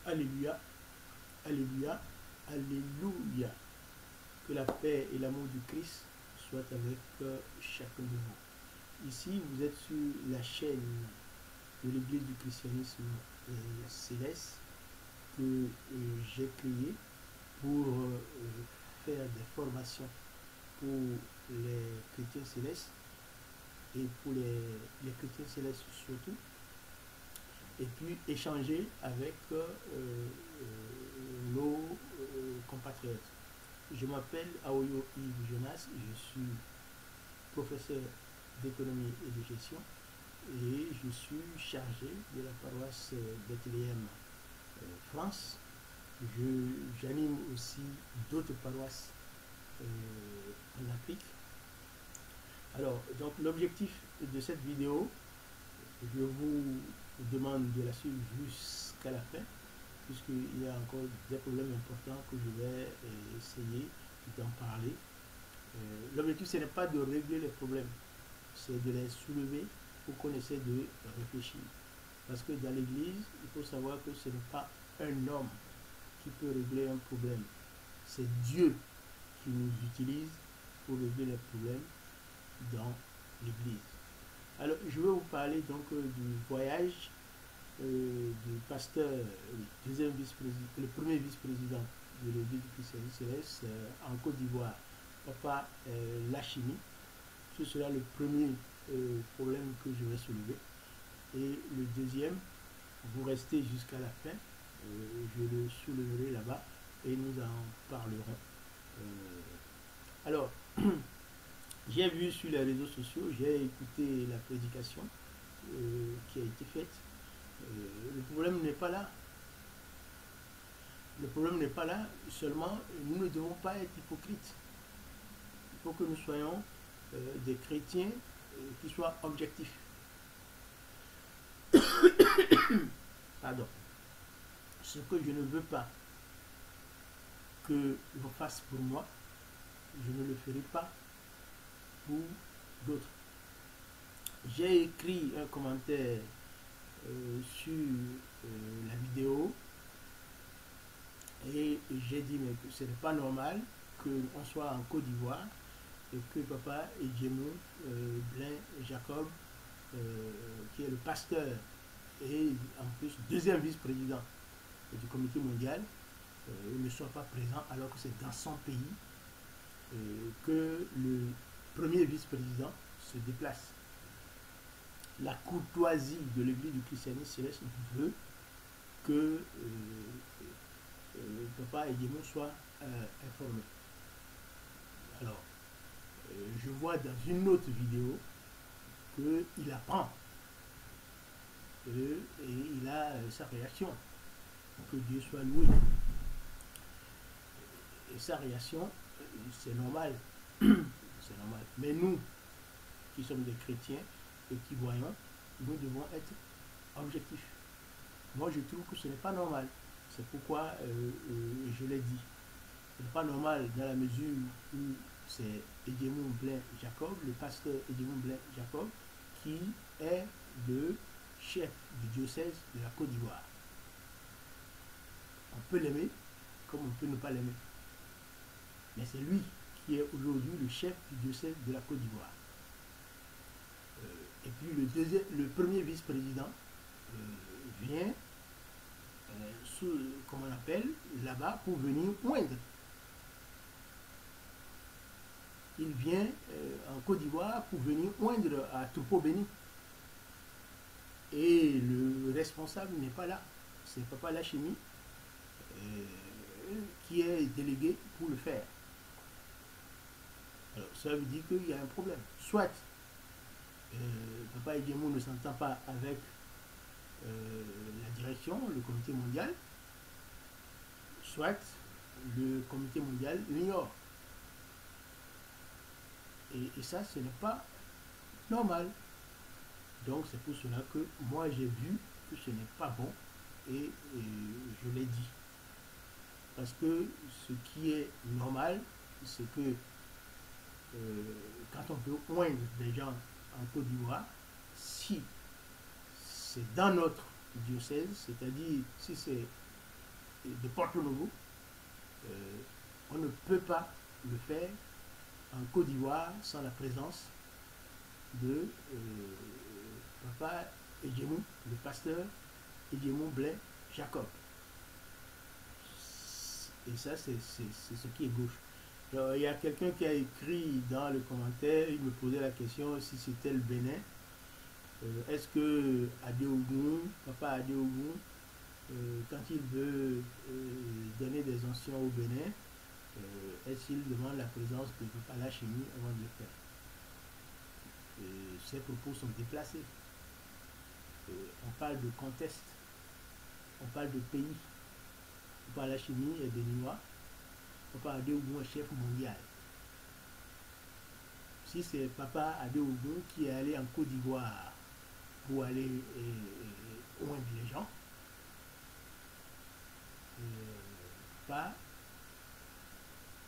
Alléluia, Alléluia, Alléluia. Que la paix et l'amour du Christ soient avec chacun de vous. Ici, vous êtes sur la chaîne de l'Église du christianisme céleste que j'ai créée pour faire des formations pour les chrétiens célestes et pour les chrétiens célestes surtout, et puis échanger avec nos compatriotes. Je m'appelle Aoyo Yves Jonas, je suis professeur d'économie et de gestion et je suis chargé de la paroisse Bethléem France. J'anime aussi d'autres paroisses en Afrique. Alors, donc l'objectif de cette vidéo, je vous demande de la suivre jusqu'à la fin, puisqu'il y a encore des problèmes importants que je vais essayer d'en parler. L'objectif, ce n'est pas de régler les problèmes, c'est de les soulever pour qu'on essaie de réfléchir. Parce que dans l'Église, il faut savoir que ce n'est pas un homme qui peut régler un problème. C'est Dieu qui nous utilise pour régler les problèmes dans l'Église. Alors, je vais vous parler donc du voyage du pasteur, le premier vice-président de l'Église du christianisme céleste en Côte d'Ivoire, Papa Lachimi. Ce sera le premier problème que je vais soulever. Et le deuxième, vous restez jusqu'à la fin, je le souleverai là-bas et nous en parlerons. Alors, j'ai vu sur les réseaux sociaux, j'ai écouté la prédication qui a été faite. Le problème n'est pas là. Le problème n'est pas là, seulement nous ne devons pas être hypocrites. Il faut que nous soyons des chrétiens qui soient objectifs. Pardon. Ce que je ne veux pas que l'on fasse pour moi, je ne le ferai pas pour d'autres. J'ai écrit un commentaire sur la vidéo et j'ai dit mais que ce n'est pas normal qu'on soit en Côte d'Ivoire et que Papa Edjemou Blin Jacob, qui est le pasteur et en plus deuxième vice-président du comité mondial, ne soit pas présent alors que c'est dans son pays que le premier vice-président se déplace. La courtoisie de l'Église du christianisme céleste veut que Papa Edjemou soit informé. Alors, je vois dans une autre vidéo qu'il apprend et il a sa réaction. Que Dieu soit loué. Et sa réaction, c'est normal. C'est normal. Mais nous, qui sommes des chrétiens et qui voyons, nous devons être objectifs. Moi, je trouve que ce n'est pas normal. C'est pourquoi je l'ai dit. Ce n'est pas normal dans la mesure où c'est Edjemou Blin Jacob, le pasteur Edjemou Blin Jacob, qui est le chef du diocèse de la Côte d'Ivoire. On peut l'aimer comme on peut ne pas l'aimer. Mais c'est lui qui est aujourd'hui le chef du diocèse de la Côte d'Ivoire. Et puis le premier vice-président vient, comme on appelle, là-bas pour venir oindre. Il vient en Côte d'Ivoire pour venir oindre à Troupeau Béni. Et le responsable n'est pas là. C'est Papa Lachimi qui est délégué pour le faire. Alors, ça veut dire qu'il y a un problème. Soit Papa Edjemou ne s'entend pas avec la direction, le comité mondial, soit le comité mondial l'ignore. Et ça, ce n'est pas normal. Donc, c'est pour cela que moi, j'ai vu que ce n'est pas bon et je l'ai dit. Parce que ce qui est normal, c'est que quand on veut oindre des gens en Côte d'Ivoire, si c'est dans notre diocèse, c'est-à-dire si c'est de Porto Novo, on ne peut pas le faire en Côte d'Ivoire sans la présence de Papa Edjemou, le pasteur Edjemou Blais Jacob. Et ça, c'est ce qui est gauche. Alors, il y a quelqu'un qui a écrit dans le commentaire, il me posait la question si c'était le Bénin. Est-ce que Adéogun, Papa Adéogun, quand il veut donner des anciens au Bénin, est-ce qu'il demande la présence de Papa Lachimi avant de le faire? Ces propos sont déplacés. On parle de contexte, on parle de pays. Papa Lachimi est béninois, Papa Adéogun est chef mondial. Si c'est Papa Adéogun qui est allé en Côte d'Ivoire pour aller oindre les gens, Papa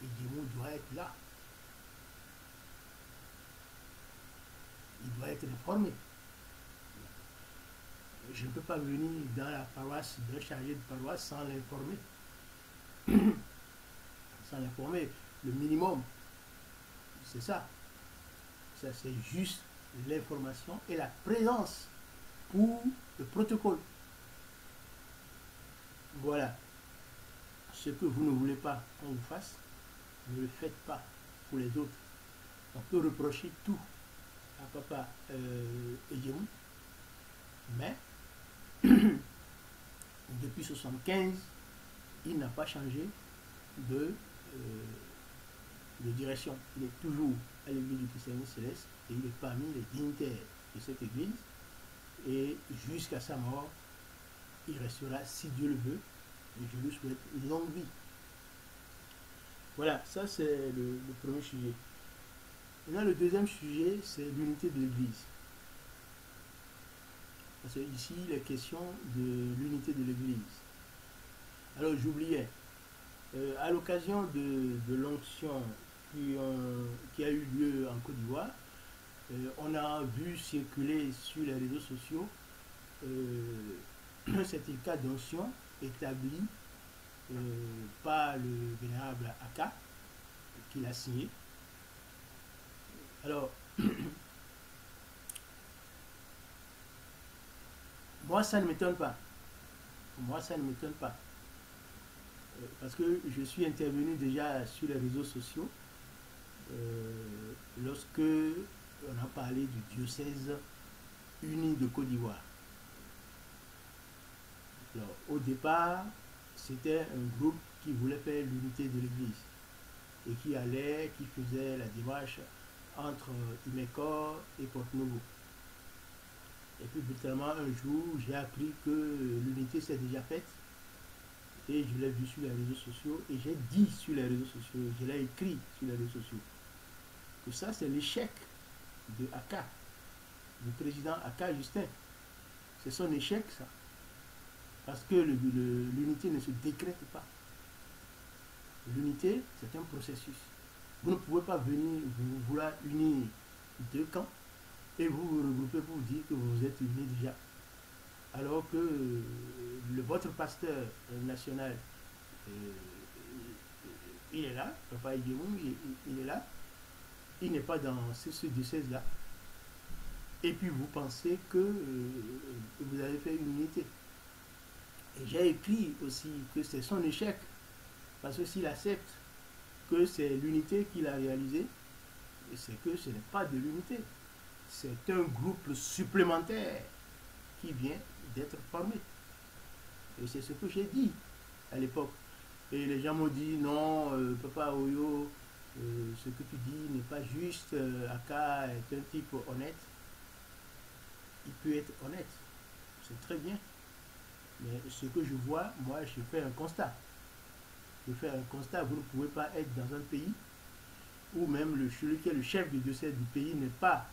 Edjemou doit être là. Il doit être informé. Je ne peux pas venir dans la paroisse d'un chargé de paroisse sans l'informer. Sans l'informer. Le minimum, c'est ça. Ça, c'est juste l'information et la présence pour le protocole. Voilà. Ce que vous ne voulez pas qu'on vous fasse, ne le faites pas pour les autres. On peut reprocher tout à Papa Edjemou, mais depuis 1975, il n'a pas changé de direction. Il est toujours à l'église du christianisme céleste et il est parmi les dignitaires de cette église. Et jusqu'à sa mort, il restera, si Dieu le veut, et je lui souhaite une longue vie. Voilà, ça c'est le premier sujet. Maintenant, le deuxième sujet, c'est l'unité de l'église. Parce que ici, il est question de l'unité de l'église. Alors, j'oubliais, à l'occasion de l'onction qui a eu lieu en Côte d'Ivoire, on a vu circuler sur les réseaux sociaux un certificat d'onction établi par le vénérable Aka, qu'il a signé. Alors, moi, ça ne m'étonne pas. Moi, ça ne m'étonne pas. Parce que je suis intervenu déjà sur les réseaux sociaux lorsque on a parlé du diocèse uni de Côte d'Ivoire. Alors, au départ, c'était un groupe qui voulait faire l'unité de l'église et qui faisait la démarche entre Imekor et Porto Novo. Et puis brutalement un jour, j'ai appris que l'unité s'est déjà faite et je l'ai vu sur les réseaux sociaux et j'ai dit sur les réseaux sociaux, je l'ai écrit sur les réseaux sociaux, que ça c'est l'échec de Aka, du président Aka Justin. C'est son échec ça. Parce que l'unité ne se décrète pas. L'unité, c'est un processus. Vous ne pouvez pas venir vouloir unir deux camps et vous vous regroupez pour dire que vous êtes unis déjà. Alors que votre pasteur national, il est là, Papa Edjemou, il est là, il n'est pas dans ce diocèse-là. Et puis vous pensez que vous avez fait une unité. Et j'ai écrit aussi que c'est son échec, parce que s'il accepte que c'est l'unité qu'il a réalisée, c'est que ce n'est pas de l'unité. C'est un groupe supplémentaire qui vient d'être formé. Et c'est ce que j'ai dit à l'époque. Et les gens m'ont dit, non, Papa Oyo, ce que tu dis n'est pas juste, Aka est un type honnête. Il peut être honnête, c'est très bien. Mais ce que je vois, moi, je fais un constat. Je fais un constat, vous ne pouvez pas être dans un pays où même celui qui est le chef du diocèse du pays n'est pas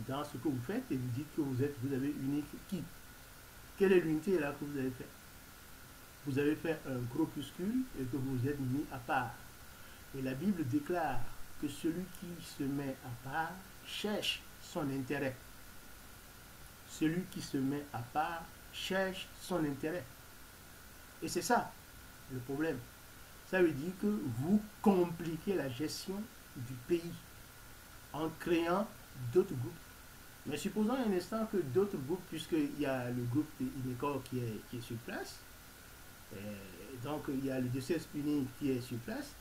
dans ce que vous faites et vous dites que vous avez uni qui? Quelle est l'unité là que vous avez fait? Vous avez fait un groupuscule et que vous êtes mis à part. Et la Bible déclare que celui qui se met à part cherche son intérêt. Celui qui se met à part cherche son intérêt. Et c'est ça. le problème. Ça veut dire que vous compliquez la gestion du pays en créant d'autres groupes. Mais supposons un instant que d'autres groupes, puisqu'il y a le groupe INECOR qui est sur place, donc il y a le DCS Uni qui est sur place,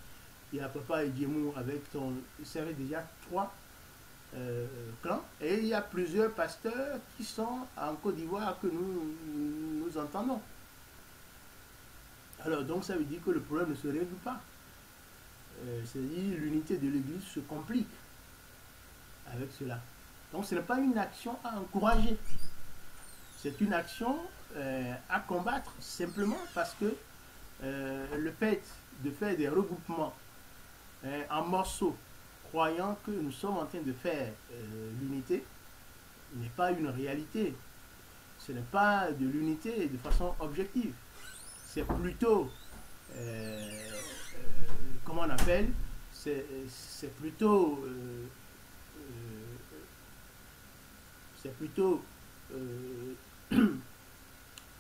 il y a Papa et Djemou avec son... Ça fait déjà 3 clans, et il y a plusieurs pasteurs qui sont en Côte d'Ivoire que nous entendons. Alors donc ça veut dire que le problème ne se règle pas. C'est-à-dire l'unité de l'Église se complique avec cela. Donc ce n'est pas une action à encourager. C'est une action à combattre simplement parce que le fait de faire des regroupements en morceaux, croyant que nous sommes en train de faire l'unité, n'est pas une réalité. Ce n'est pas de l'unité de façon objective. C'est plutôt, comment on appelle, c'est plutôt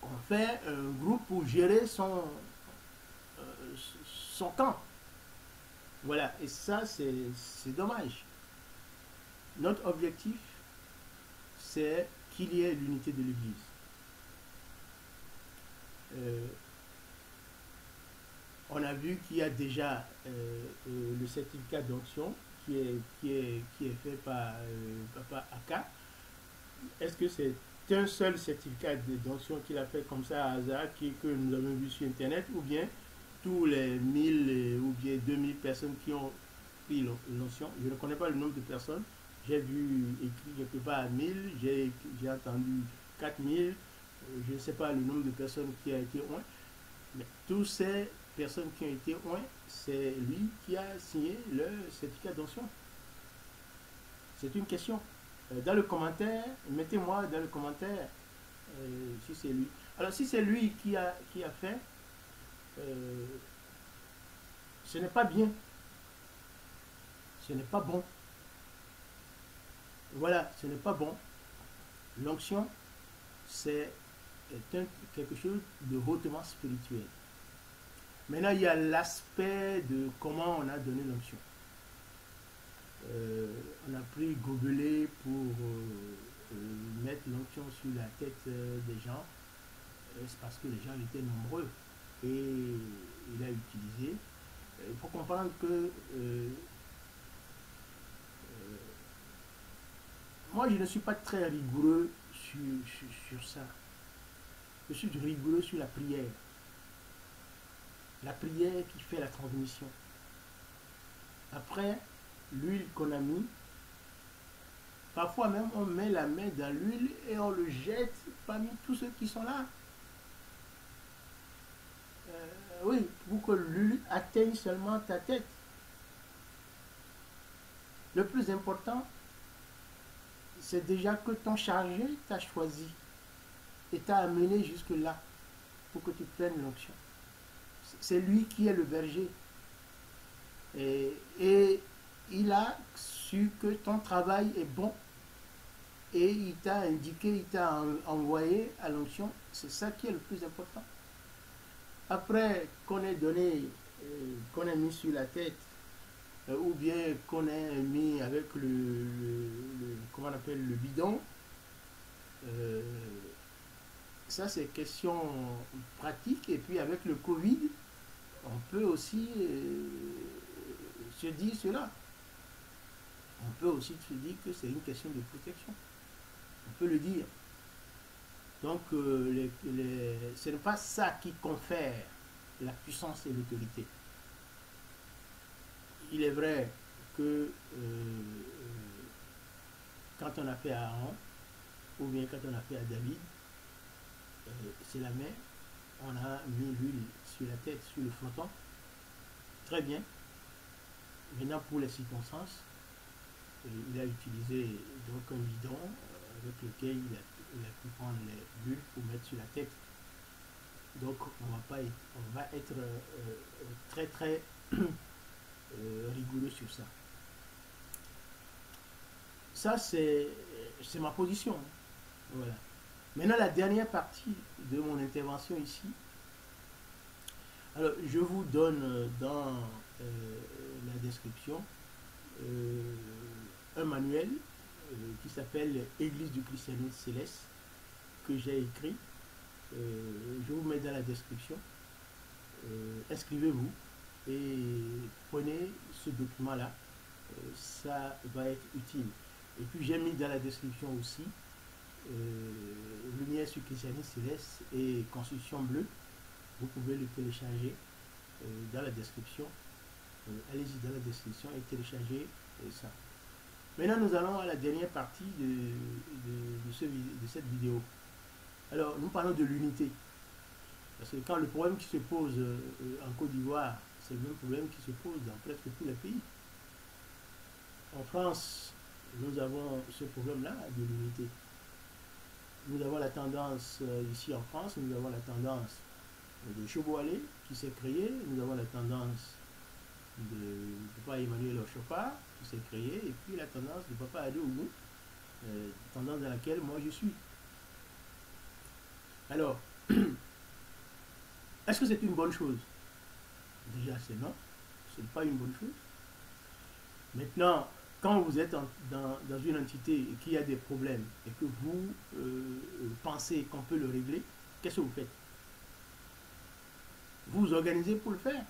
on fait un groupe pour gérer son camp. Voilà, et ça c'est dommage. Notre objectif, c'est qu'il y ait l'unité de l'Église. On a vu qu'il y a déjà le certificat d'onction qui est fait par Papa Aka. Est-ce que c'est un seul certificat d'onction qu'il a fait comme ça à hasard que nous avons vu sur Internet, ou bien tous les 1000 ou bien 2000 personnes qui ont pris l'onction? Je ne connais pas le nombre de personnes. J'ai vu écrit quelque part à 1000, j'ai entendu 4000, je ne sais pas le nombre de personnes qui a été oint. Mais tous ces personnes qui ont été oint, c'est lui qui a signé le certificat d'onction. C'est une question. Dans le commentaire, mettez-moi dans le commentaire si c'est lui. Alors si c'est lui qui a fait, ce n'est pas bien. Ce n'est pas bon. Voilà, ce n'est pas bon. L'onction, c'est quelque chose de hautement spirituel. Maintenant, il y a l'aspect de comment on a donné l'onction. On a pris gobelet pour mettre l'onction sur la tête des gens. C'est parce que les gens étaient nombreux. Et il a utilisé. Il faut comprendre que moi, je ne suis pas très rigoureux sur ça. Je suis rigoureux sur la prière. La prière qui fait la transmission. Après, l'huile qu'on a mis, parfois même on met la main dans l'huile et on le jette parmi tous ceux qui sont là. Oui, pour que l'huile atteigne seulement ta tête. Le plus important, c'est déjà que ton chargé t'a choisi et t'a amené jusque là pour que tu prennes l'onction. C'est lui qui est le berger. Et il a su que ton travail est bon et il t'a indiqué, il t'a envoyé à l'onction. C'est ça qui est le plus important. Après qu'on ait donné, qu'on ait mis sur la tête, ou bien qu'on ait mis avec comment on appelle, le bidon, ça c'est question pratique. Et puis avec le Covid, on peut aussi se dire cela. On peut aussi se dire que c'est une question de protection. On peut le dire. Donc, ce n'est pas ça qui confère la puissance et l'autorité. Il est vrai que quand on a fait à Aaron, ou bien quand on a fait à David, c'est la main, on a mis l'huile sur la tête, sur le fronton. Très bien. Maintenant, pour les circonstances, il a utilisé donc un bidon avec lequel il a pu prendre l'huile pour mettre sur la tête. Donc on va être très très rigoureux sur ça. Ça c'est ma position. Voilà. Maintenant la dernière partie de mon intervention ici. Alors, je vous donne dans la description un manuel qui s'appelle Église du christianisme céleste que j'ai écrit. Je vous mets dans la description. Inscrivez-vous et prenez ce document-là. Ça va être utile. Et puis j'ai mis dans la description aussi Lumière sur christianisme céleste et Constitution bleue. Vous pouvez le télécharger dans la description. Allez-y dans la description et téléchargez ça. Maintenant, nous allons à la dernière partie de cette vidéo. Alors, nous parlons de l'unité. Parce que quand le problème qui se pose en Côte d'Ivoire, c'est le même problème qui se pose dans presque tous les pays. En France, nous avons ce problème-là de l'unité. Nous avons la tendance, ici en France, nous avons la tendance de Choboalé qui s'est créée, nous avons la tendance de Papa Emmanuel Ochopard qui s'est créée, et puis la tendance de Papa Adéougou, tendance dans laquelle moi je suis. Alors, est-ce que c'est une bonne chose? Déjà, c'est non, ce n'est pas une bonne chose. Maintenant, quand vous êtes dans une entité et qu'il y a des problèmes et que vous pensez qu'on peut le régler, qu'est-ce que vous faites? Vous vous organisez pour le faire,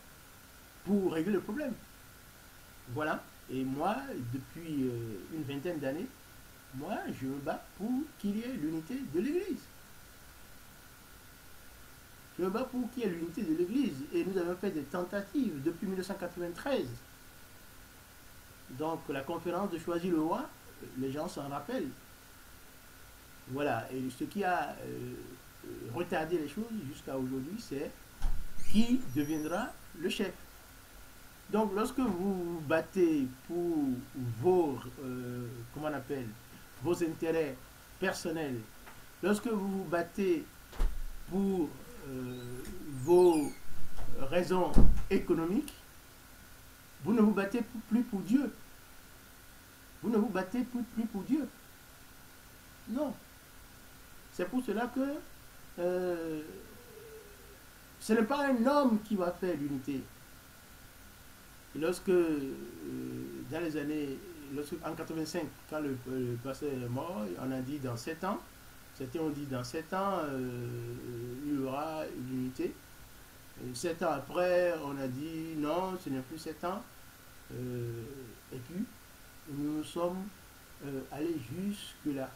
pour régler le problème. Voilà. Et moi, depuis une vingtaine d'années, moi, je me bats pour qu'il y ait l'unité de l'Église. Je me bats pour qu'il y ait l'unité de l'Église. Et nous avons fait des tentatives depuis 1993. Donc, la conférence de Choisy-le-Roi, les gens s'en rappellent. Voilà. Et ce qui a retardé les choses jusqu'à aujourd'hui, c'est qui deviendra le chef. Donc, lorsque vous vous battez pour vos, comment on appelle, vos intérêts personnels, lorsque vous vous battez pour vos raisons économiques, vous ne vous battez plus pour Dieu. Vous ne vous battez plus pour Dieu. Non. C'est pour cela que ce n'est pas un homme qui va faire l'unité. Lorsque, dans les années, en 85, quand le pasteur est mort, on a dit dans 7 ans, certains ont dit dans 7 ans, il y aura l'unité. 7 ans après, on a dit non, ce n'est plus 7 ans. Et puis, nous sommes allés jusque-là.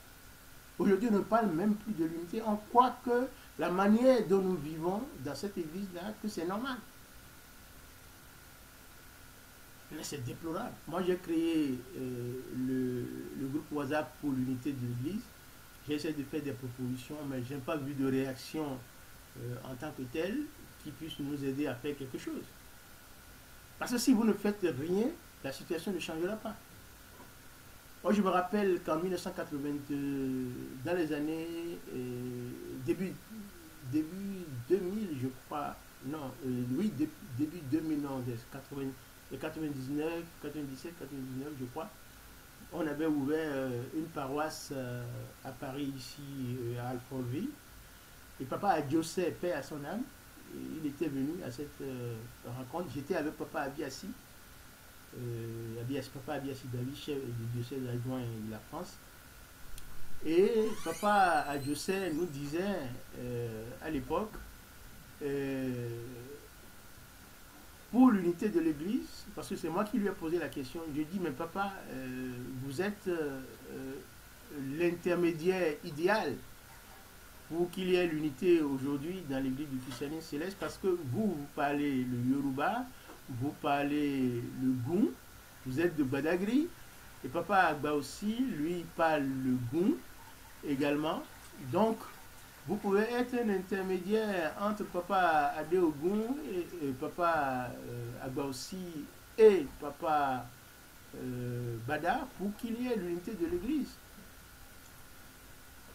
Aujourd'hui, on ne parle même plus de l'unité. On croit que la manière dont nous vivons dans cette église-là, que c'est normal. Mais c'est déplorable. Moi, j'ai créé le groupe WhatsApp pour l'unité de l'église. J'essaie de faire des propositions, mais je n'ai pas vu de réaction en tant que telle qui puisse nous aider à faire quelque chose. Parce que si vous ne faites rien, la situation ne changera pas. Moi, je me rappelle qu'en 1980, dans les années début 2000, je crois, non, oui, début 2000, non, 99, 97, 99, je crois, on avait ouvert une paroisse à Paris, ici, à Alfortville. Et Papa Adiosé, paix à son âme, il était venu à cette rencontre. J'étais avec Papa Abiassi, Papa Abiassi David, chef du diocèse adjoint de la France. Et Papa Adiosé nous disait à l'époque, pour l'unité de l'Église, parce que c'est moi qui lui ai posé la question, je dis, mais papa, vous êtes l'intermédiaire idéal pour qu'il y ait l'unité aujourd'hui dans l'Église du christianisme céleste, parce que vous parlez le Yoruba, vous parlez le Goum, vous êtes de Badagry, et Papa Agba aussi, lui, parle le Goum également. Donc, vous pouvez être un intermédiaire entre Papa Adéogun et Papa Agba aussi et Papa Bada pour qu'il y ait l'unité de l'Église.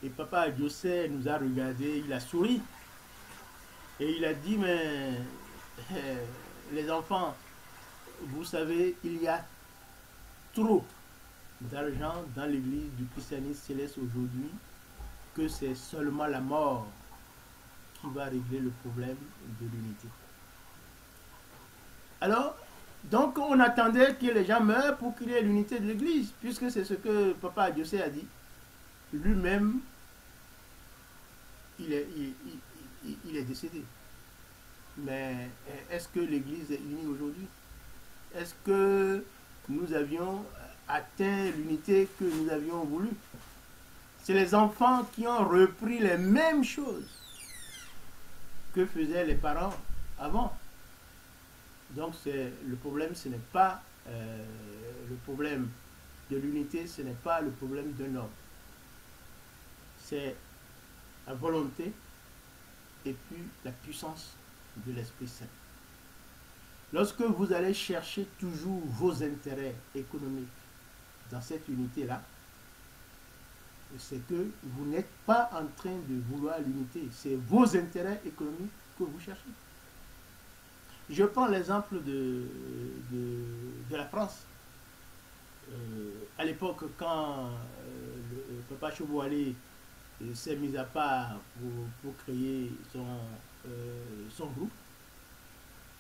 Et Papa Adiosé nous a regardé, il a souri et il a dit, mais les enfants, vous savez, il y a trop d'argent dans l'Église du christianisme céleste aujourd'hui que c'est seulement la mort qui va régler le problème de l'unité. Alors, donc on attendait que les gens meurent pour qu'il y ait l'unité de l'Église, puisque c'est ce que Papa Adiosé a dit. Lui-même, il est décédé. Mais est-ce que l'Église est unie aujourd'hui? Est-ce que nous avions atteint l'unité que nous avions voulu? C'est les enfants qui ont repris les mêmes choses que faisaient les parents avant. Donc le problème, ce n'est pas le problème de l'unité, ce n'est pas le problème d'un homme. C'est la volonté et puis la puissance de l'Esprit Saint. Lorsque vous allez chercher toujours vos intérêts économiques dans cette unité-là, c'est que vous n'êtes pas en train de vouloir l'unité. C'est vos intérêts économiques que vous cherchez. Je prends l'exemple de la France. À l'époque, quand Papa Choboualé s'est mis à part pour créer son groupe,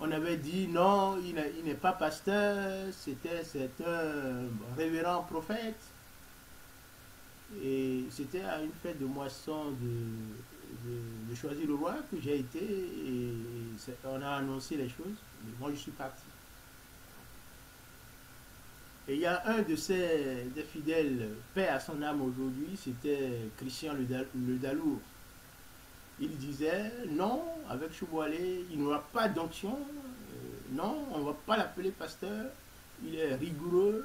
on avait dit non, il n'est pas pasteur, c'est un révérend prophète. Et c'était à une fête de moisson de Choisy-le-Roi que j'ai été et on a annoncé les choses. Mais moi, je suis parti. Et il y a un de des fidèles, paix à son âme aujourd'hui, c'était Christian Le Dalour. Il disait non, avec Choboualé, il n'y aura pas d'onction. Non, on ne va pas l'appeler pasteur. Il est rigoureux.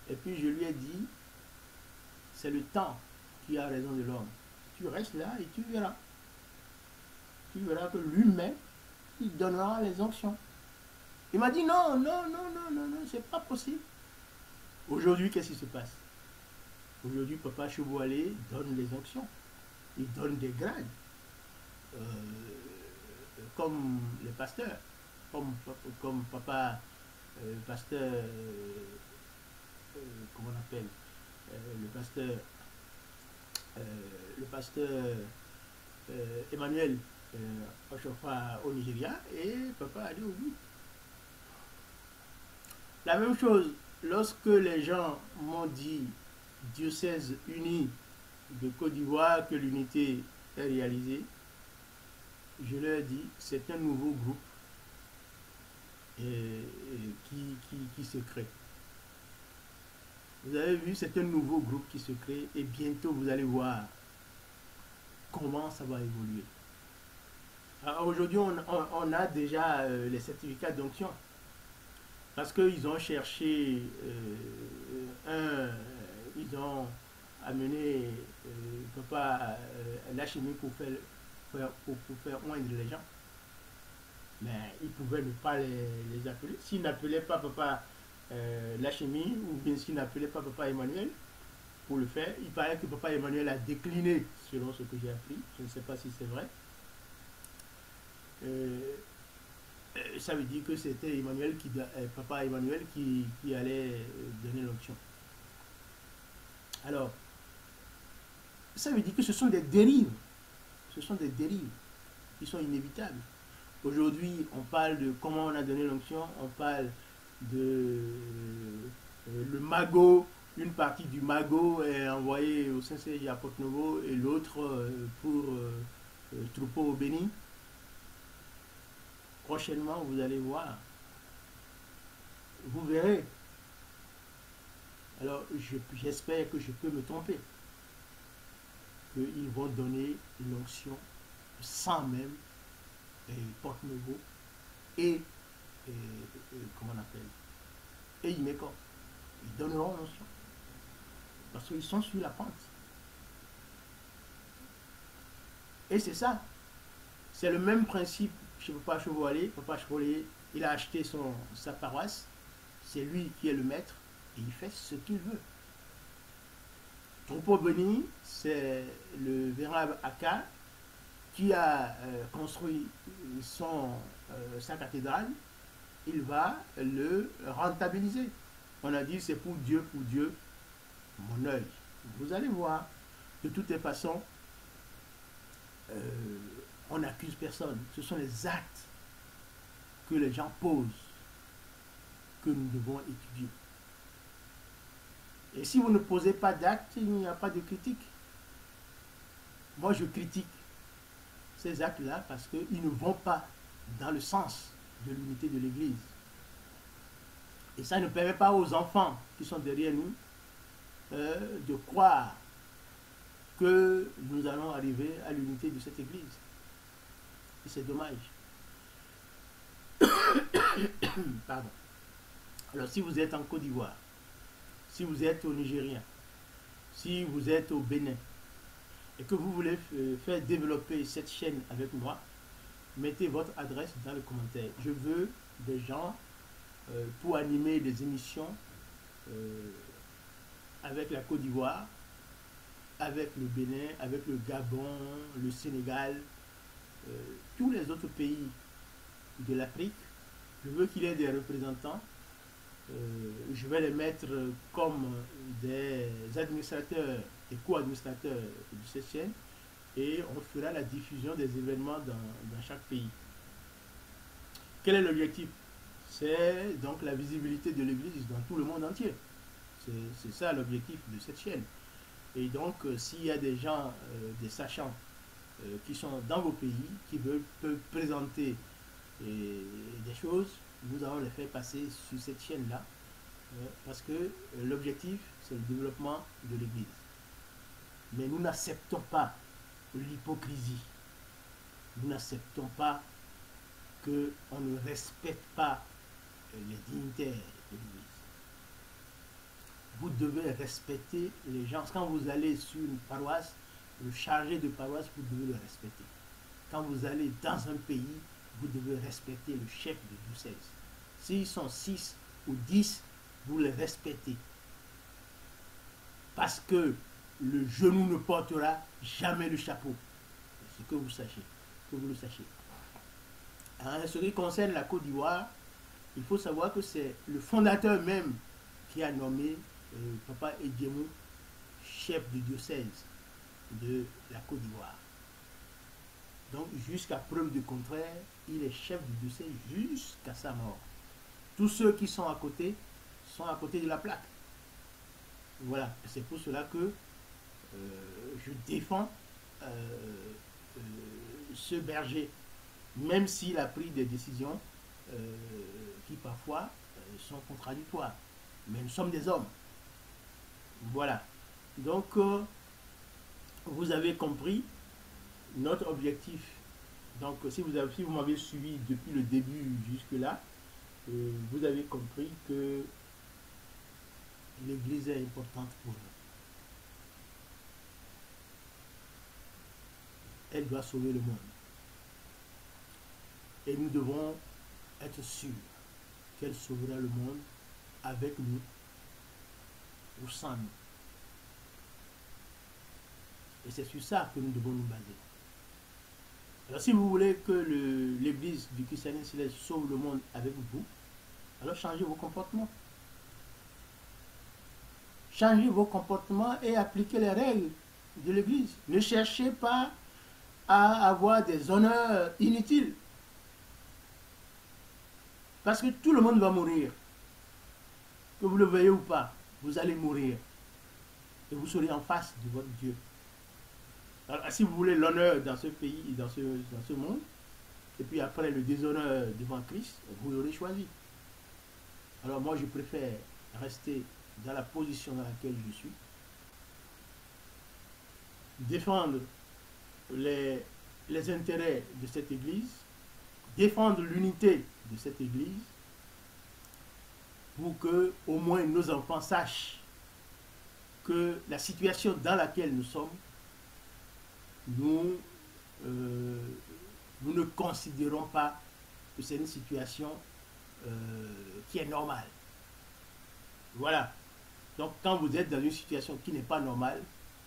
Et puis je lui ai dit, c'est le temps qui a raison de l'homme. Tu restes là et tu verras. Tu verras que lui-même, il donnera les onctions. Il m'a dit non, non, non, non, non, non, c'est pas possible. Aujourd'hui, qu'est-ce qui se passe? Aujourd'hui, Papa Choboualé donne les onctions. Il donne des grades. Comme les pasteurs. Comme Papa pasteur, comment on appelle le pasteur Emmanuel Ochofa au Nigeria et Papa Ali Obi. La même chose, lorsque les gens m'ont dit diocèse uni de Côte d'Ivoire, que l'unité est réalisée, je leur ai dit c'est un nouveau groupe qui se crée. Vous avez vu, c'est un nouveau groupe qui se crée et bientôt vous allez voir comment ça va évoluer. Aujourd'hui, on a déjà les certificats d'onction parce qu'ils ont cherché ils ont amené Papa la chimie pour faire oindre les gens. Mais ils pouvaient ne pas les appeler. S'ils n'appelaient pas Papa la chimie, ou bien s'il n'appelait pas Papa Emmanuel pour le faire, il paraît que Papa Emmanuel a décliné selon ce que j'ai appris. Je ne sais pas si c'est vrai. Ça veut dire que c'était Papa Emmanuel qui allait donner l'onction. Alors, ça veut dire que ce sont des dérives. Ce sont des dérives qui sont inévitables. Aujourd'hui, on parle de comment on a donné l'onction, on parle de le magot, une partie du magot est envoyée au Saint-Siège à Porte-Nouveau et l'autre pour Troupeau béni. Prochainement, vous allez voir. Vous verrez. Alors, j'espère que je peux me tromper. Qu'ils vont donner l'onction sans même Porte-Nouveau et comment on appelle, et Imeco. Ils donneront l'onction parce qu'ils sont sur la pente. Et c'est ça. C'est le même principe chez Papa Choboualé. Papa Choboualé, il a acheté sa paroisse. C'est lui qui est le maître et il fait ce qu'il veut. Troupeau béni, c'est le vénérable Aka qui a construit sa cathédrale. Il va le rentabiliser. On a dit c'est pour Dieu, mon œil. Vous allez voir. De toutes les façons, on n'accuse personne. Ce sont les actes que les gens posent, que nous devons étudier. Et si vous ne posez pas d'actes, il n'y a pas de critique. Moi, je critique ces actes-là parce qu'ils ne vont pas dans le sens de l'unité de l'Église. Et ça ne permet pas aux enfants qui sont derrière nous de croire que nous allons arriver à l'unité de cette Église. Et c'est dommage. Pardon. Alors, si vous êtes en Côte d'Ivoire, si vous êtes au Nigeria, si vous êtes au Bénin, et que vous voulez faire développer cette chaîne avec moi, mettez votre adresse dans les commentaires. Je veux des gens pour animer des émissions avec la Côte d'Ivoire, avec le Bénin, avec le Gabon, le Sénégal, tous les autres pays de l'Afrique. Je veux qu'il y ait des représentants. Je vais les mettre comme des administrateurs et co-administrateurs de cette chaîne et on fera la diffusion des événements dans chaque pays. Quel est l'objectif? C'est donc la visibilité de l'Église dans tout le monde entier. C'est ça l'objectif de cette chaîne. Et donc, s'il y a des gens, des sachants, qui sont dans vos pays, qui peuvent présenter des choses, nous allons les faire passer sur cette chaîne-là, parce que l'objectif, c'est le développement de l'Église. Mais nous n'acceptons pas l'hypocrisie. Nous n'acceptons pas qu'on ne respecte pas les dignitaires de l'Église. Vous devez respecter les gens. Quand vous allez sur une paroisse, le chargé de paroisse, vous devez le respecter. Quand vous allez dans un pays, vous devez respecter le chef de diocèse. S'ils sont 6 ou 10, vous les respectez. Parce que le genou ne portera jamais le chapeau. C'est que vous sachiez, que vous le sachiez. En ce qui concerne la Côte d'Ivoire, il faut savoir que c'est le fondateur même qui a nommé Papa Edjemou chef de diocèse de la Côte d'Ivoire. Donc jusqu'à preuve du contraire, il est chef du diocèse jusqu'à sa mort. Tous ceux qui sont à côté de la plaque. Voilà, c'est pour cela que je défends ce berger, même s'il a pris des décisions qui parfois sont contradictoires. Mais nous sommes des hommes. Voilà. Donc, vous avez compris notre objectif. Donc, si vous m'avez suivi depuis le début jusque-là, vous avez compris que l'Église est importante pour nous. Elle doit sauver le monde. Et nous devons être sûrs qu'elle sauvera le monde avec nous ou sans nous. Et c'est sur ça que nous devons nous baser. Alors si vous voulez que l'Église du christianisme céleste sauve le monde avec vous, alors changez vos comportements. Changez vos comportements et appliquez les règles de l'Église. Ne cherchez pas à avoir des honneurs inutiles. Parce que tout le monde va mourir. Que vous le veuillez ou pas, vous allez mourir. Et vous serez en face de votre Dieu. Alors, si vous voulez l'honneur dans ce pays, dans ce monde, et puis après le déshonneur devant Christ, vous l'aurez choisi. Alors moi, je préfère rester dans la position dans laquelle je suis, défendre les intérêts de cette Église, défendre l'unité de cette Église, pour que au moins nos enfants sachent que la situation dans laquelle nous sommes, nous ne considérons pas que c'est une situation qui est normale. Voilà. Donc quand vous êtes dans une situation qui n'est pas normale,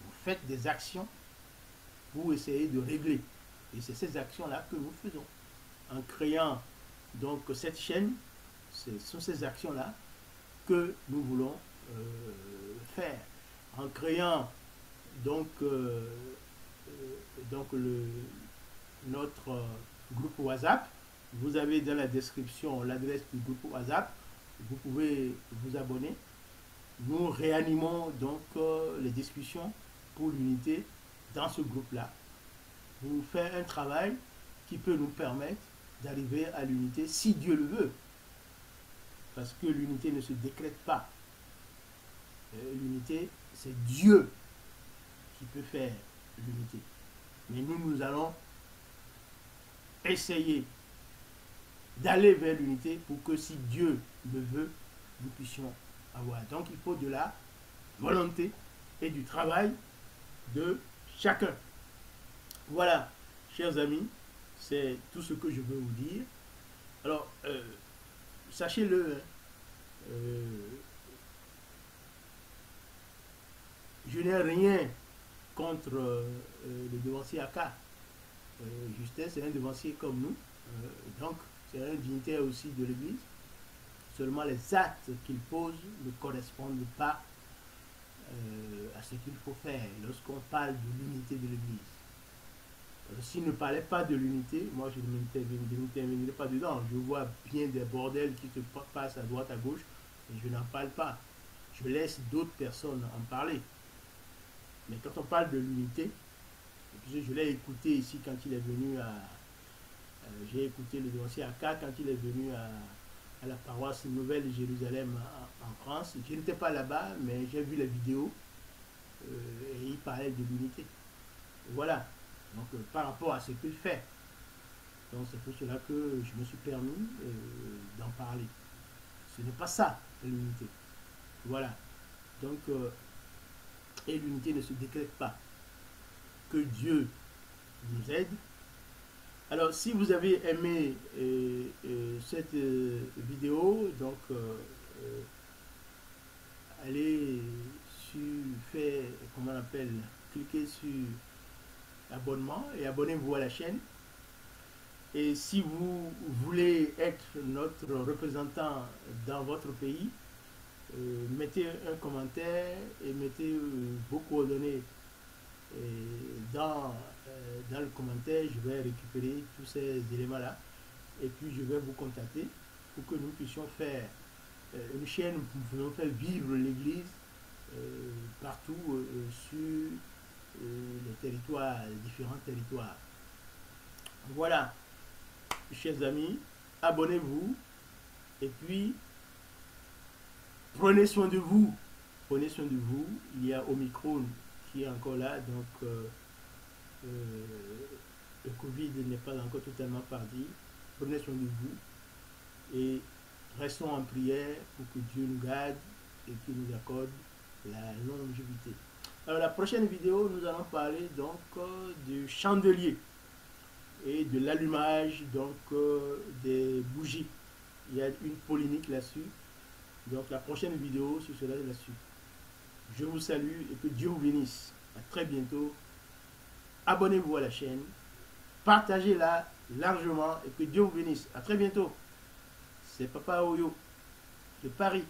vous faites des actions pour essayer de régler. Et c'est ces actions-là que nous faisons. En créant donc cette chaîne, ce sont ces actions-là que nous voulons faire. En créant donc, notre groupe WhatsApp, Vous avez dans la description l'adresse du groupe WhatsApp. Vous pouvez vous abonner. Nous réanimons donc les discussions pour l'unité dans ce groupe-là. Vous faites un travail qui peut nous permettre d'arriver à l'unité si Dieu le veut. Parce que l'unité ne se décrète pas. L'unité, c'est Dieu qui peut faire l'unité. Mais nous allons essayer d'aller vers l'unité pour que si Dieu le veut, nous puissions avoir. Donc il faut de la volonté et du travail de chacun. Voilà, chers amis, c'est tout ce que je veux vous dire. Alors, sachez-le, je n'ai rien contre le devancier AK. Justin, c'est un devancier comme nous. Donc, c'est un dignitaire aussi de l'Église. Seulement les actes qu'il pose ne correspondent pas à ce qu'il faut faire lorsqu'on parle de l'unité de l'Église. S'il ne parlait pas de l'unité, moi je ne m'intervenirai pas dedans. Je vois bien des bordels qui se passent à droite, à gauche, et je n'en parle pas. Je laisse d'autres personnes en parler. Mais quand on parle de l'unité, je l'ai écouté ici quand il est venu à... j'ai écouté le dossier AK quand il est venu à la paroisse Nouvelle Jérusalem en France. Je n'étais pas là-bas, mais j'ai vu la vidéo et il parlait de l'unité. Voilà. Donc par rapport à ce qu'il fait. Donc c'est pour cela que je me suis permis d'en parler. Ce n'est pas ça, l'unité. Voilà. Donc, et l'unité ne se décrète pas. Que Dieu nous aide. Alors, si vous avez aimé cette vidéo, donc allez faire, comment on appelle, cliquez sur abonnement et abonnez-vous à la chaîne. Et si vous voulez être notre représentant dans votre pays, mettez un commentaire et mettez vos coordonnées dans le commentaire. Je vais récupérer tous ces éléments-là et puis je vais vous contacter pour que nous puissions faire une chaîne, nous pouvons faire vivre l'Église partout sur les territoires, les différents territoires. Voilà, chers amis, abonnez-vous et puis prenez soin de vous. Prenez soin de vous. Il y a Omicron qui est encore là, donc le Covid n'est pas encore totalement parti. Prenez soin de vous et restons en prière pour que Dieu nous garde et qu'il nous accorde la longévité. Alors la prochaine vidéo, nous allons parler donc du chandelier et de l'allumage donc des bougies. Il y a une polémique là-dessus. Donc la prochaine vidéo sur cela là-dessus. Je vous salue et que Dieu vous bénisse. À très bientôt. Abonnez-vous à la chaîne. Partagez-la largement et que Dieu vous bénisse. À très bientôt. C'est Papa Oyo de Paris.